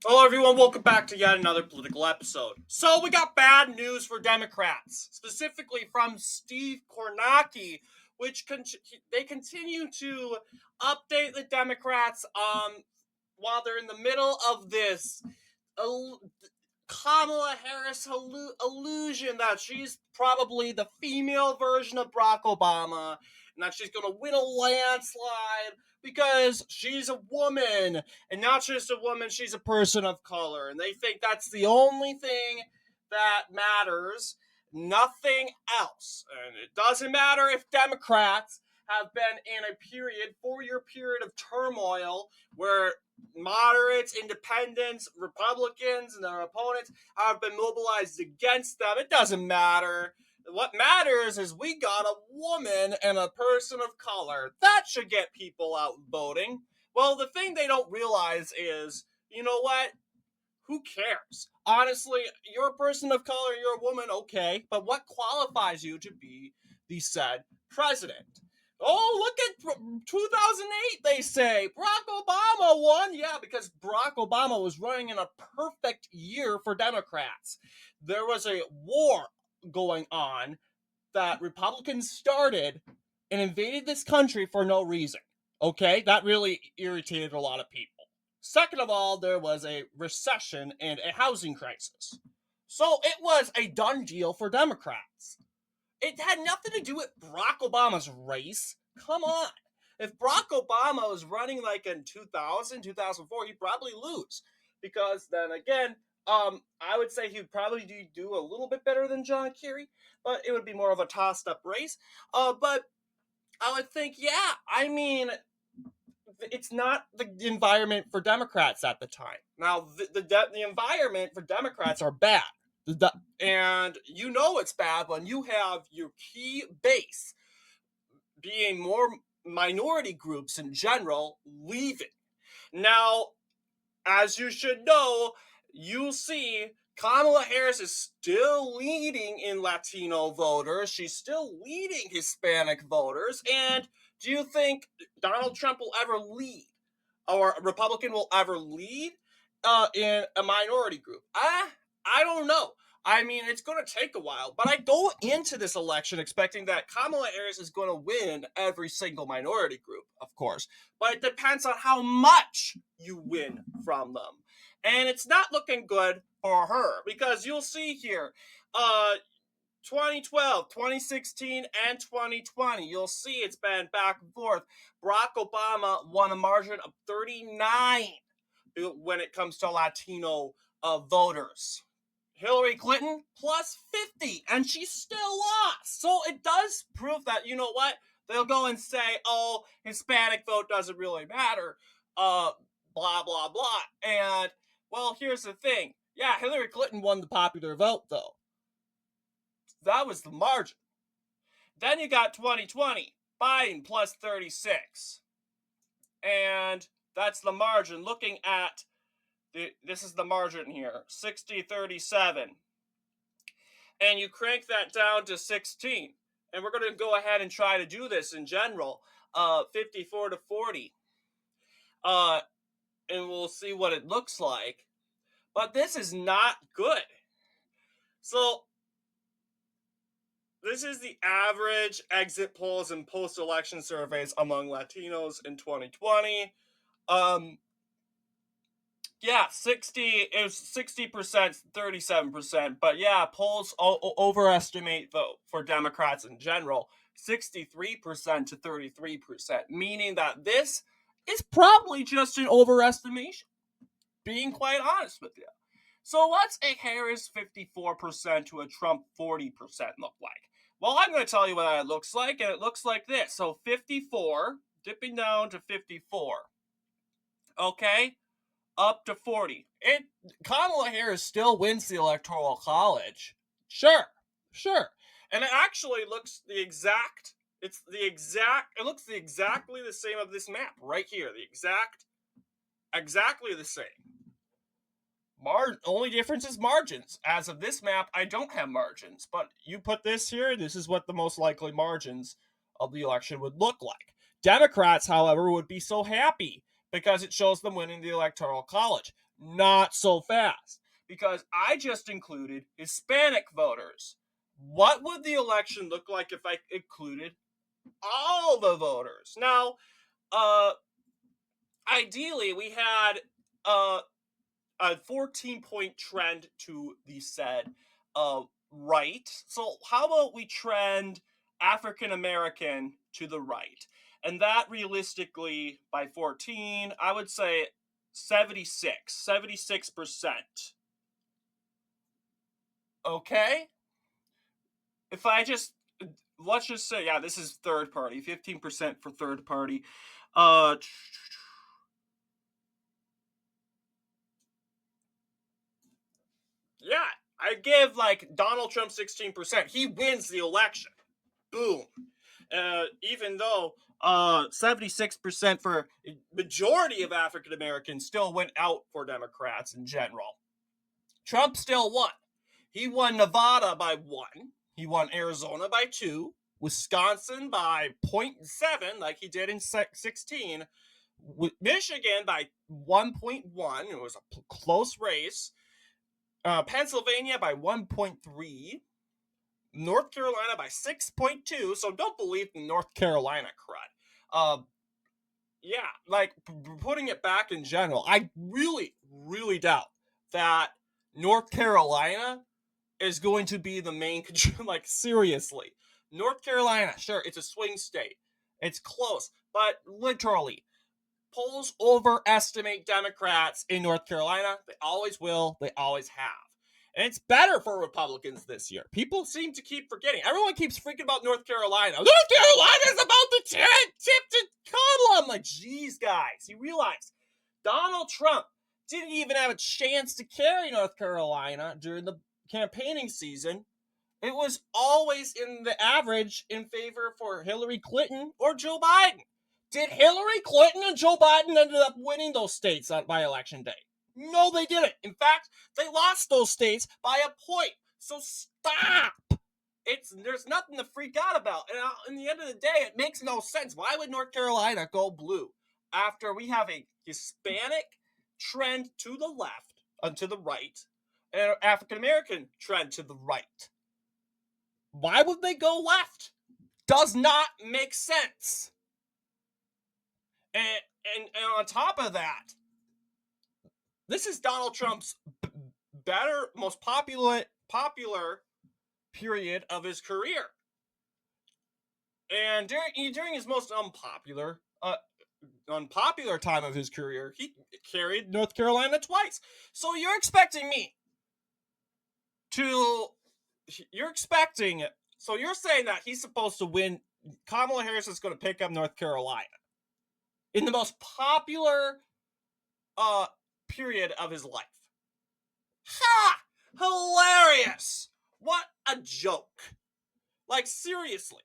Hello, everyone. Welcome back to yet another political episode. So, we got bad news for Democrats, specifically from Steve Kornacki, which they continue to update the Democrats while they're in the middle of this il- Kamala Harris illusion that she's probably the female version of Barack Obama and that she's going to win a landslide because she's a woman, and not just a woman, she's a person of color. And they think that's the only thing that matters, nothing else. And it doesn't matter if Democrats have been in a 4-year period of turmoil where moderates, independents, Republicans, and their opponents have been mobilized against them. It doesn't matter. What matters is we got a woman and a person of color. That should get people out voting. Well, the thing they don't realize is, you know what? Who cares? Honestly, you're a person of color, you're a woman, okay, but what qualifies you to be the said president? Oh, look at 2008, they say. Barack Obama won. Yeah, because Barack Obama was running in a perfect year for Democrats. There was a war going on that Republicans started and invaded this country for no reason. Okay, that really irritated a lot of people. Second of all, there was a recession and a housing crisis. So it was a done deal for Democrats. It had nothing to do with Barack Obama's race. Come on. If Barack Obama was running like in 2000, 2004, he'd probably lose. Because then again, I would say he'd probably do a little bit better than John Kerry, but it would be more of a tossed up race. But I would think, yeah, I mean, it's not the environment for Democrats at the time. Now, the environment for Democrats are bad. And you know it's bad when you have your key base being more minority groups in general leaving. Now, as you should know, you'll see Kamala Harris is still leading in Latino voters. She's still leading Hispanic voters. And do you think Donald Trump will ever lead, or a Republican will ever lead in a minority group? I don't know. I mean, it's going to take a while, but I go into this election expecting that Kamala Harris is going to win every single minority group, of course, but it depends on how much you win from them. And it's not looking good for her because you'll see here, uh, 2012, 2016, and 2020. You'll see it's been back and forth. Barack Obama won a margin of 39 when it comes to Latino voters. Hillary Clinton plus 50, and she still lost. So it does prove that, you know what? They'll go and say, oh, Hispanic vote doesn't really matter, blah, blah, blah. And, well, here's the thing. Yeah, Hillary Clinton won the popular vote, though. That was the margin. Then you got 2020, Biden plus 36. And that's the margin. Looking at this is the margin here, 60-37. And you crank that down to 16. And we're going to go ahead and try to do this in general, 54-40. And we'll see what it looks like. But this is not good. So this is the average exit polls and post-election surveys among Latinos in 2020. Yeah, 60% 37%, but yeah, polls overestimate vote for Democrats in general, 63% to 33%, meaning that this is probably just an overestimation, being quite honest with you. So what's a Harris 54% to a Trump 40% look like? Well, I'm going to tell you what it looks like, and it looks like this. So 54, dipping down to 54. Okay? Up to 40. Kamala Harris still wins the Electoral College. Sure. Sure. And it actually looks it looks exactly the same of this map right here. Exactly the same. Only difference is margins. As of this map, I don't have margins, but you put this here, this is what the most likely margins of the election would look like. Democrats, however, would be so happy because it shows them winning the Electoral College. Not so fast, because I just included Hispanic voters. What would the election look like if I included all the voters? Now, ideally, we had a 14-point trend to the said right. So how about we trend African American to the right? And that realistically, by 14, I would say 76%. Okay? If I just, let's just say, yeah, this is third party, 15% for third party. Uh, yeah, I give like Donald Trump 16%. He wins the election. Boom. Even though 76% for majority of African Americans still went out for Democrats in general. Trump still won. He won Nevada by 1. He won Arizona by 2. Wisconsin by 0.7, like he did in 16. Michigan by 1.1. It was a close race. Pennsylvania by 1.3. North Carolina by 6.2, so don't believe the North Carolina crud. Yeah, like putting it back in general, I really, really doubt that North Carolina is going to be the main, like seriously. North Carolina, sure, it's a swing state. It's close, but literally, polls overestimate Democrats in North Carolina. They always will, they always have. And it's better for Republicans this year. People seem to keep forgetting. Everyone keeps freaking about North Carolina. North Carolina is about the tip to Kamala. I'm like, geez, guys, you realize Donald Trump didn't even have a chance to carry North Carolina during the campaigning season. It was always in the average in favor for Hillary Clinton or Joe Biden. Did Hillary Clinton and Joe Biden ended up winning those states by election day? No, they didn't. In fact, they lost those states by a point. So stop. There's nothing to freak out about. And in the end of the day, it makes no sense. Why would North Carolina go blue after we have a Hispanic trend to the left, to the right, and an African American trend to the right? Why would they go left? Does not make sense. And on top of that, this is Donald Trump's most popular period of his career. And during his most unpopular time of his career, he carried North Carolina twice. So you're expecting me to you're saying that he's supposed to win. Kamala Harris is going to pick up North Carolina in the most popular period of his life. Ha! Hilarious! What a joke. Like, seriously.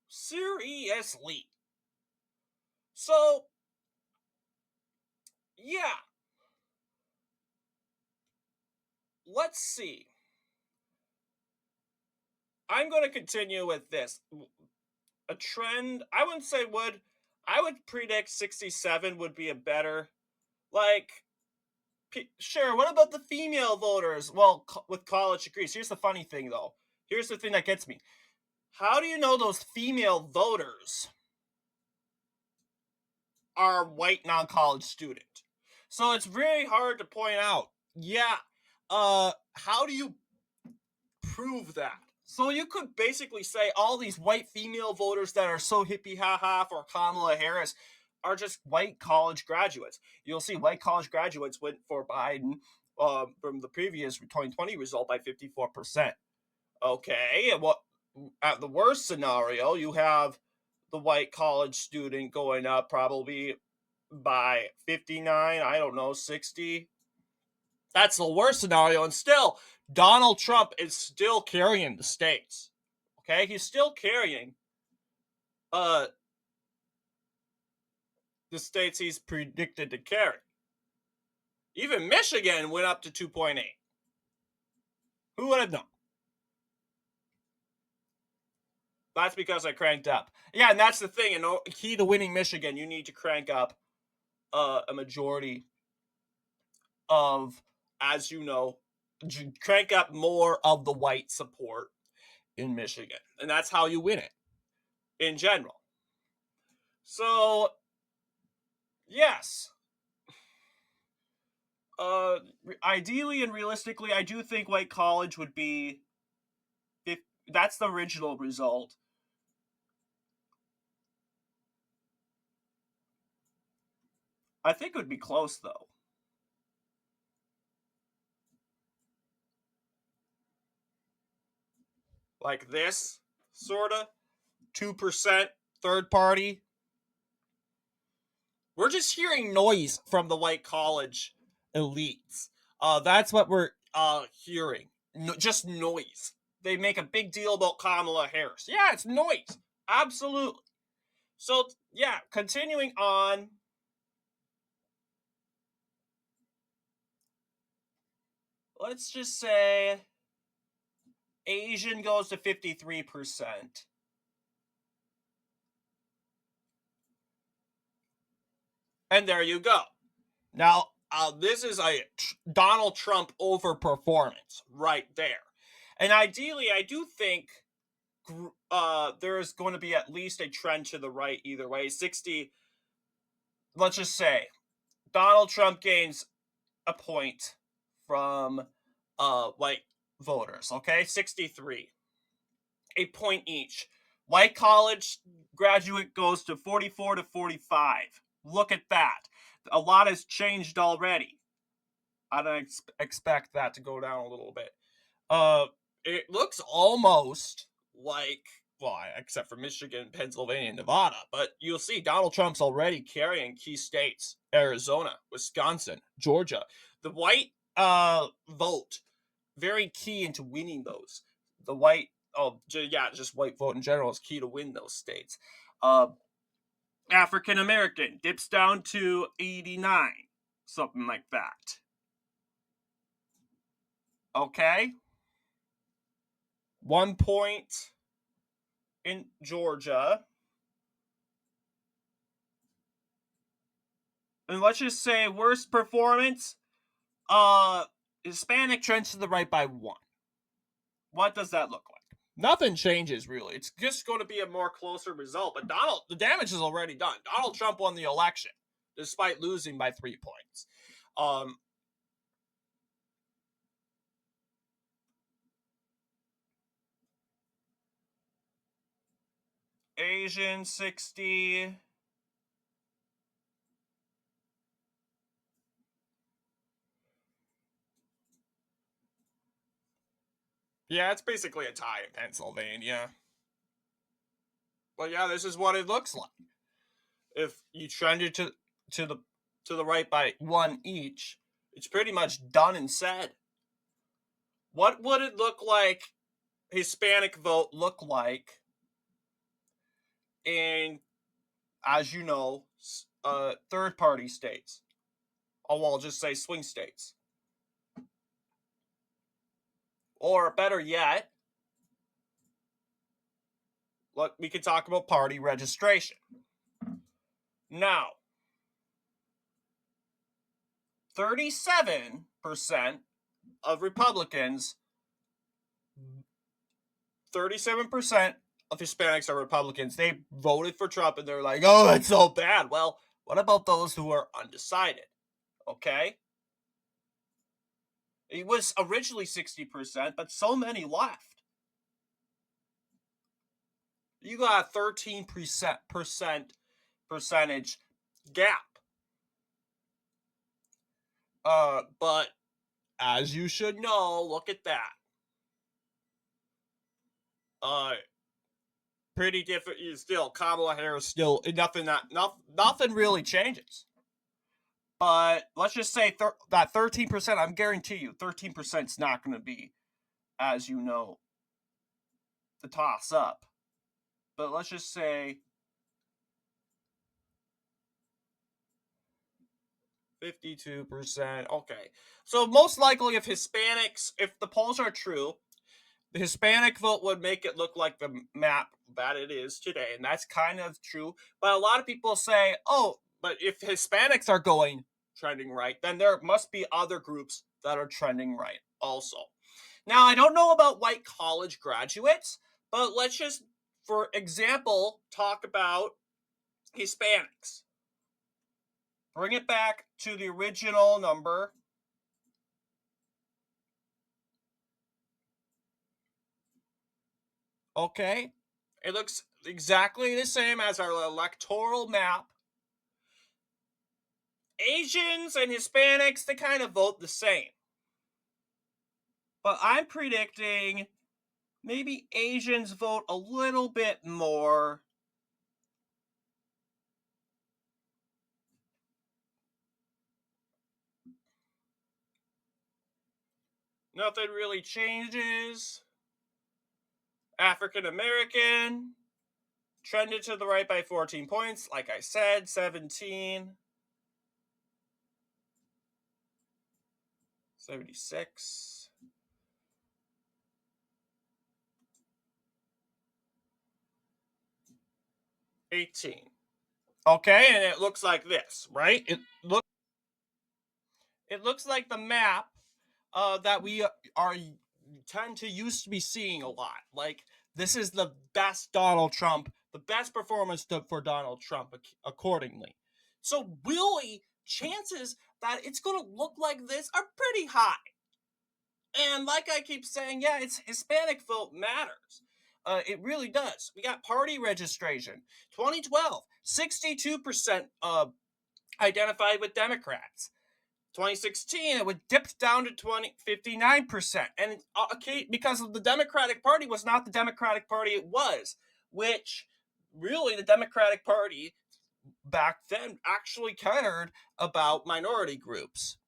Seriously. So, yeah. Let's see. I'm going to continue with this. A trend, I wouldn't say I would predict 67 would be a better, like, sure, what about the female voters? Well, with college degrees. Here's the funny thing, though. Here's the thing that gets me. How do you know those female voters are white non-college student? So it's very hard to point out. Yeah. How do you prove that? So you could basically say all these white female voters that are so hippie haha for Kamala Harris are just white college graduates. You'll see white college graduates went for Biden from the previous 2020 result by 54%. Okay, and what at the worst scenario, you have the white college student going up probably by 59, I don't know, 60. That's the worst scenario, and still, Donald Trump is still carrying the states. Okay, he's still carrying the states he's predicted to carry. Even Michigan went up to 2.8. Who would have known? That's because I cranked up. Yeah, and that's the thing. In key to winning Michigan, you need to crank up a majority of, as you know, crank up more of the white support in Michigan. And that's how you win it in general. So, yes. Ideally and realistically, I do think White College would be, if that's the original result. I think it would be close, though. Like this, sort of. 2% third party. We're just hearing noise from the white college elites. That's what we're hearing. Just noise. They make a big deal about Kamala Harris. Yeah, it's noise. Absolutely. So, yeah, continuing on. Let's just say Asian goes to 53%. And there you go. Now, this is a Donald Trump overperformance right there. And ideally, I do think there's going to be at least a trend to the right either way. 60, let's just say, Donald Trump gains a point from white voters, okay? 63. A point each. White college graduate goes to 44 to 45. Look at that. A lot has changed already. I don't expect that to go down a little bit. It looks almost like, well, except for Michigan, Pennsylvania, and Nevada, but you'll see Donald Trump's already carrying key states: Arizona, Wisconsin, Georgia. The white vote, very key into winning those. The white, just white vote in general is key to win those states. African American dips down to 89, something like that. Okay. 1 point in Georgia. And let's just say worst performance, Hispanic trends to the right by 1. What does that look like? Nothing changes really. It's just going to be a more closer result. But the damage is already done. Donald Trump won the election despite losing by 3 points. Asian 60. Yeah, it's basically a tie in Pennsylvania. But yeah, this is what it looks like. If you trended to the right by 1 each, it's pretty much done and said. What would it look like? Hispanic vote look like in, as you know, third party states? Oh, well, I'll just say swing states. Or better yet, look, we could talk about party registration. Now, 37% of Republicans, 37% of Hispanics are Republicans. They voted for Trump and they're like, oh, it's so bad. Well, what about those who are undecided? Okay? It was originally 60%, but so many left. You got a 13% percentage gap. But as you should know, look at that. Pretty different. Still, Kamala Harris still nothing really changes. But let's just say that 13%. I'm guarantee you, 13% is not going to be, as you know, the toss up. But let's just say 52%. Okay. So most likely, if the polls are true, the Hispanic vote would make it look like the map that it is today. And that's kind of true. But a lot of people say, oh, but if Hispanics are trending right, then there must be other groups that are trending right also. Now, I don't know about white college graduates, but let's just, for example, talk about Hispanics. Bring it back to the original number. Okay. It looks exactly the same as our electoral map. Asians and Hispanics, they kind of vote the same. But I'm predicting maybe Asians vote a little bit more. Nothing really changes. African American trended to the right by 14 points. Like I said, 17. 76. 18. Okay, and it looks like this, right? It looks like the map that we tend to used to be seeing a lot. Like, this is the best Donald Trump, the best performance for Donald Trump accordingly. So really, chances that it's going to look like this are pretty high. And like I keep saying, yeah, it's Hispanic vote matters. It really does. We got party registration. 2012, 62% identified with Democrats. 2016, it would dip down to 59%. And okay, because the Democratic Party was not the Democratic Party it was, which really the Democratic Party back then actually cared about minority groups.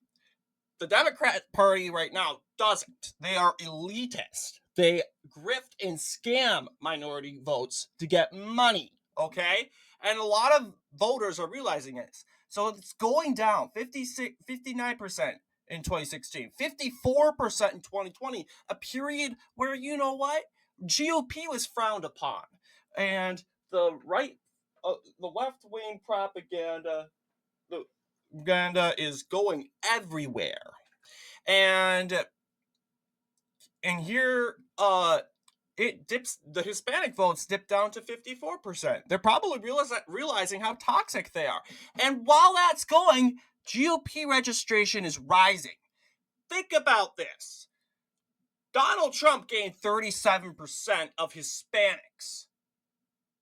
The Democrat Party right now doesn't. They are elitist. They grift and scam minority votes to get money, okay? And a lot of voters are realizing this. So it's going down 59% in 2016, 54% in 2020, a period where, you know what? GOP was frowned upon. And the the left wing propaganda is going everywhere. And here it dips, the Hispanic votes dip down to 54%. They're probably realizing how toxic they are. And while that's going, GOP registration is rising. Think about this. Donald Trump gained 37% of Hispanics.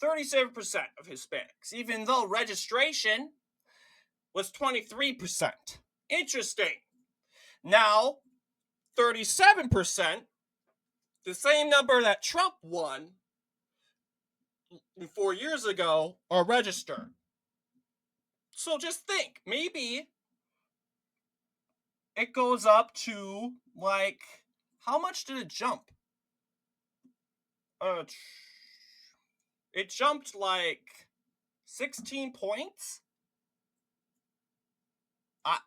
37% of Hispanics, even though registration was 23%. Interesting. Now, 37%, the same number that Trump won 4 years ago, are registered. So just think, maybe it goes up to, like, how much did it jump? It jumped like 16 points.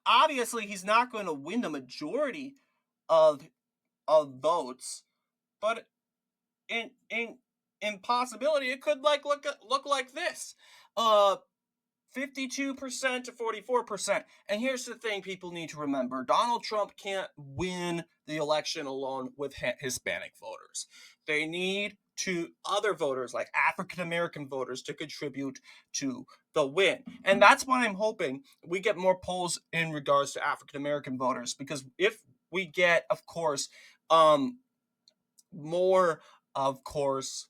Obviously, he's not going to win the majority of votes, but in possibility, it could like look like this. 52% to 44%. And here's the thing people need to remember. Donald Trump can't win the election alone with Hispanic voters. They need other voters, like African American voters, to contribute to the win. And that's why I'm hoping we get more polls in regards to African American voters, because if we get, of course, more, of course,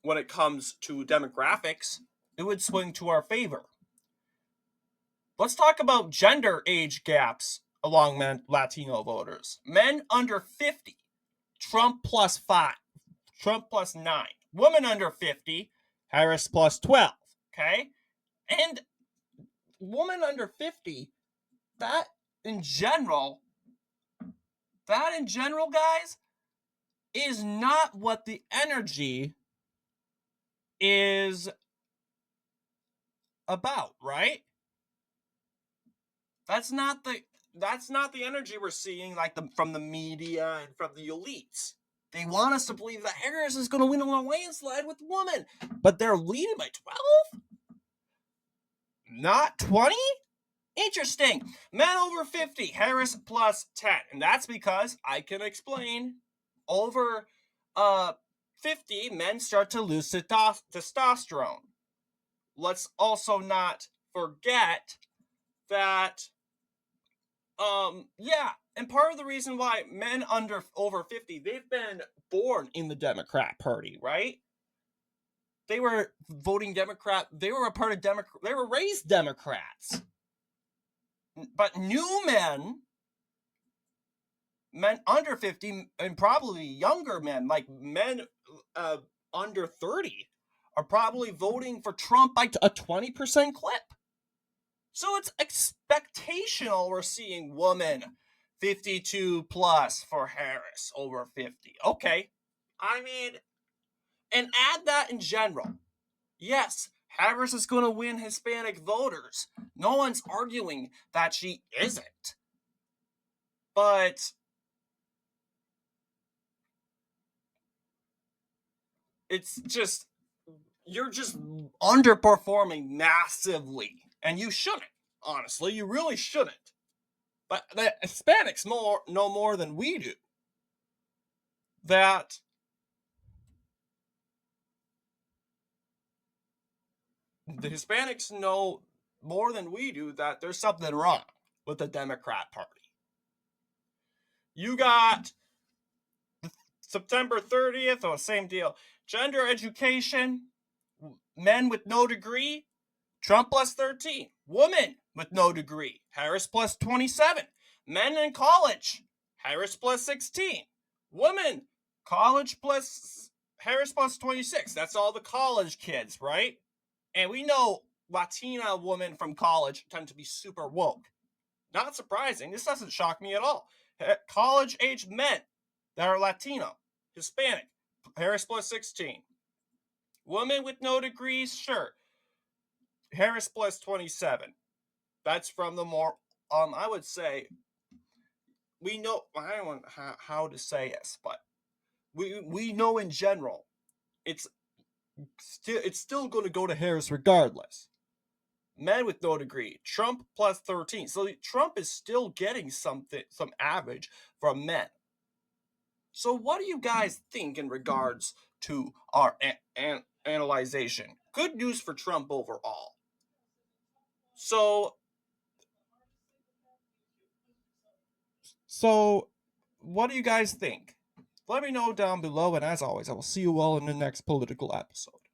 when it comes to demographics, it would swing to our favor. Let's talk about gender age gaps along Latino voters. Men under 50, Trump plus 5, Trump plus 9. Women under 50, Harris plus 12. Okay? And women under 50, that in general, guys, is not what the energy is about, right? That's not the energy we're seeing, like, from the media and from the elites. They want us to believe that Harris is going to win on a landslide with women, but they're leading by 12. not 20? Interesting. Men over 50, Harris plus 10. And that's because I can explain over 50, men start to lose testosterone. Let's also not forget that, and part of the reason why men over 50, they've been born in the Democrat Party, right? They were voting Democrat. They were a part of Democrat. They were raised Democrats. But new men under 50, and probably younger men, like men under 30, are probably voting for Trump by a 20% clip. So it's expectational we're seeing woman 52 plus for Harris over 50. Okay. I mean, and add that in general. Yes, Harris is going to win Hispanic voters. No one's arguing that she isn't. But it's just, you're just underperforming massively. And you shouldn't. Honestly, you really shouldn't. But the Hispanics know more than we do that the Hispanics know more than we do that there's something wrong with the Democrat Party. You got September 30th, same deal. Gender education, men with no degree, Trump plus 13. Woman with no degree, Harris plus 27. Men in college, Harris plus 16. Woman, college plus Harris plus 26. That's all the college kids, right? And we know Latina women from college tend to be super woke. Not surprising. This doesn't shock me at all. College-age men that are Latino, Hispanic, Harris plus 16. Women with no degrees, sure. Harris plus 27. That's from the more, I would say, we know, I don't know how to say this, but we know in general, it's still going to go to Harris regardless. Men with no degree, Trump plus 13. So Trump is still getting some average from men. So what do you guys think in regards to our analyzation? Good news for Trump overall. So what do you guys think? Let me know down below, and as always, I will see you all in the next political episode.